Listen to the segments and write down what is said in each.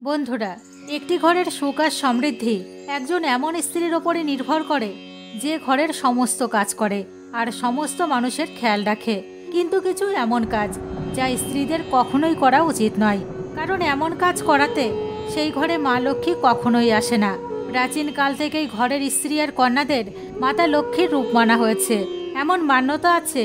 বন্ধুরা, একটি ঘরের সুখ আর সমৃদ্ধি একজন এমন স্ত্রীর ওপরে নির্ভর করে যে ঘরের সমস্ত কাজ করে আর সমস্ত মানুষের খেয়াল রাখে। কিন্তু কিছু এমন কাজ যা স্ত্রীদের কখনোই করা উচিত নয়, কারণ এমন কাজ করাতে সেই ঘরে মা লক্ষ্মী কখনোই আসে না। প্রাচীনকাল থেকেই ঘরের স্ত্রী আর কন্যাদের মাতা লক্ষ্মীর রূপ মানা হয়েছে। এমন মান্যতা আছে,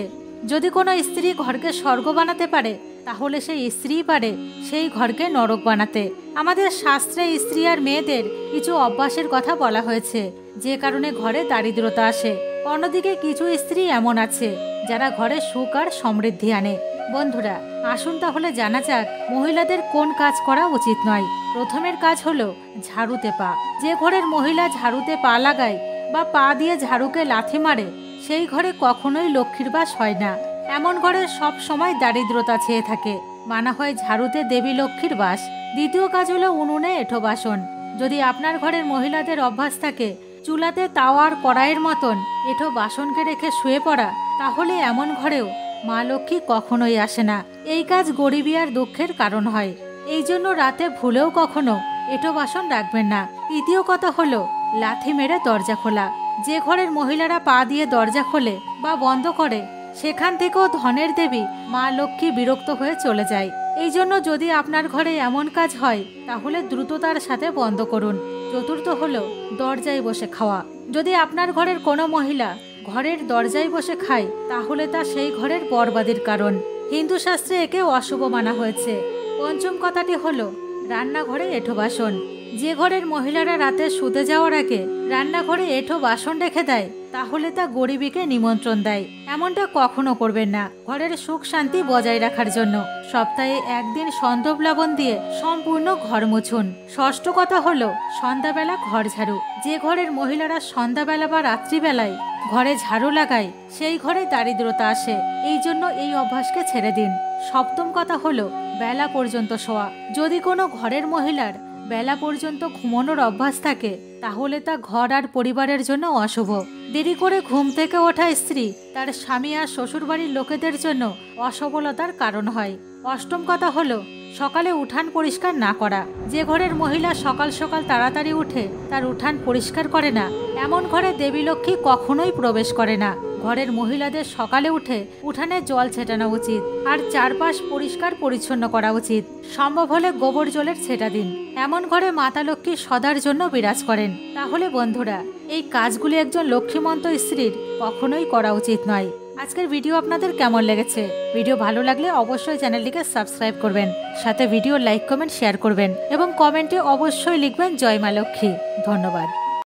যদি কোনো স্ত্রী ঘরকে স্বর্গ বানাতে পারে তাহলে সেই স্ত্রী পারে সেই ঘরকে নরক বানাতে। আমাদের শাস্ত্রে স্ত্রী আর মেয়েদের কিছু অভ্যাসের কথা বলা হয়েছে যে কারণে ঘরে দারিদ্রতা আসে। অন্যদিকে কিছু স্ত্রী এমন আছে যারা ঘরে সুখ আর সমৃদ্ধি আনে। বন্ধুরা, আসুন তাহলে জানা যাক মহিলাদের কোন কাজ করা উচিত নয়। প্রথমের কাজ হলো ঝাড়ুতে পা। যে ঘরের মহিলা ঝাড়ুতে পা লাগায় বা পা দিয়ে ঝাড়ুকে লাথি মারে সেই ঘরে কখনোই লক্ষ্মীর বাস হয় না। এমন ঘরে সব সময় দারিদ্রতা ছেয়ে থাকে। মানা হয় ঝাড়ুতে দেবী লক্ষ্মীর বাস। দ্বিতীয় কাজ হলো উনুনে এঁঠো বাসন। যদি আপনার ঘরের মহিলাদের অভ্যাস থাকে চুলাতে তাওয়ার কড়াইয়ের মতন এঁঠো বাসনকে রেখে শুয়ে পড়া, তাহলে এমন ঘরেও মা লক্ষ্মী কখনোই আসে না। এই কাজ গরিবী আর দুঃখের কারণ হয়। এই জন্য রাতে ভুলেও কখনো এঁঠো বাসন রাখবেন না। তৃতীয় কথা হলো লাথি মেরে দরজা খোলা। যে ঘরের মহিলারা পা দিয়ে দরজা খোলে বা বন্ধ করে সেখান থেকেও ধনের দেবী মা লক্ষ্মী বিরক্ত হয়ে চলে যায়। এই জন্য যদি আপনার ঘরে এমন কাজ হয় তাহলে দ্রুততার সাথে বন্ধ করুন। চতুর্থ হলো দরজায় বসে খাওয়া। যদি আপনার ঘরের কোনো মহিলা ঘরের দরজায় বসে খায় তাহলে তা সেই ঘরের বরবাদের কারণ। হিন্দু শাস্ত্রে একে অশুভ মানা হয়েছে। পঞ্চম কথাটি হলো রান্নাঘরে এঁঠো বাসন। যে ঘরের মহিলারা রাতে শুতে যাওয়ার আগে রান্নাঘরে এঁঠো বাসন রেখে দেয় তাহলে তা গরিবীকে নিমন্ত্রণ দেয়। এমনটা কখনো করবেন না। ঘরের সুখ শান্তি বজায় রাখার জন্য সপ্তাহে একদিন সন্দব লবণ দিয়ে সম্পূর্ণ ঘর মুছুন। ষষ্ঠ কথা হলো সন্ধ্যাবেলা ঘর ঝাড়ু। যে ঘরের মহিলারা সন্ধ্যাবেলা বা রাত্রিবেলায় ঘরে ঝাড়ু লাগায় সেই ঘরে দারিদ্রতা আসে। এই জন্য এই অভ্যাসকে ছেড়ে দিন। সপ্তম কথা হলো বেলা পর্যন্ত শোয়া। যদি কোনো ঘরের মহিলার বেলা পর্যন্ত ঘুমানোর অভ্যাস থাকে তাহলে তা ঘর আর পরিবারের জন্য অশুভ। দেরি করে ঘুম থেকে ওঠা স্ত্রী তার স্বামী আর শ্বশুরবাড়ির লোকেদের জন্য অসফলতার কারণ হয়। অষ্টম কথা হলো সকালে উঠান পরিষ্কার না করা। যে ঘরের মহিলা সকাল সকাল তাড়াতাড়ি উঠে তার উঠান পরিষ্কার করে না এমন ঘরে দেবী লক্ষ্মী কখনোই প্রবেশ করে না। ঘরের মহিলাদের সকালে উঠে উঠানে জল ছেটানো উচিত আর চারপাশ পরিষ্কার পরিচ্ছন্ন করা উচিত। সম্ভব হলে গোবর জলের ছেটা দিন। এমন ঘরে মাতা লক্ষ্মী সদার জন্য বিরাজ করেন। তাহলে বন্ধুরা, এই কাজগুলি একজন লক্ষ্মীমন্ত স্ত্রীর কখনোই করা উচিত নয়। আজকের ভিডিও আপনাদের কেমন লেগেছে? ভিডিও ভালো লাগলে অবশ্যই চ্যানেলটিকে সাবস্ক্রাইব করবেন, সাথে ভিডিও লাইক কমেন্ট শেয়ার করবেন এবং কমেন্টে অবশ্যই লিখবেন জয় মা লক্ষ্মী। ধন্যবাদ।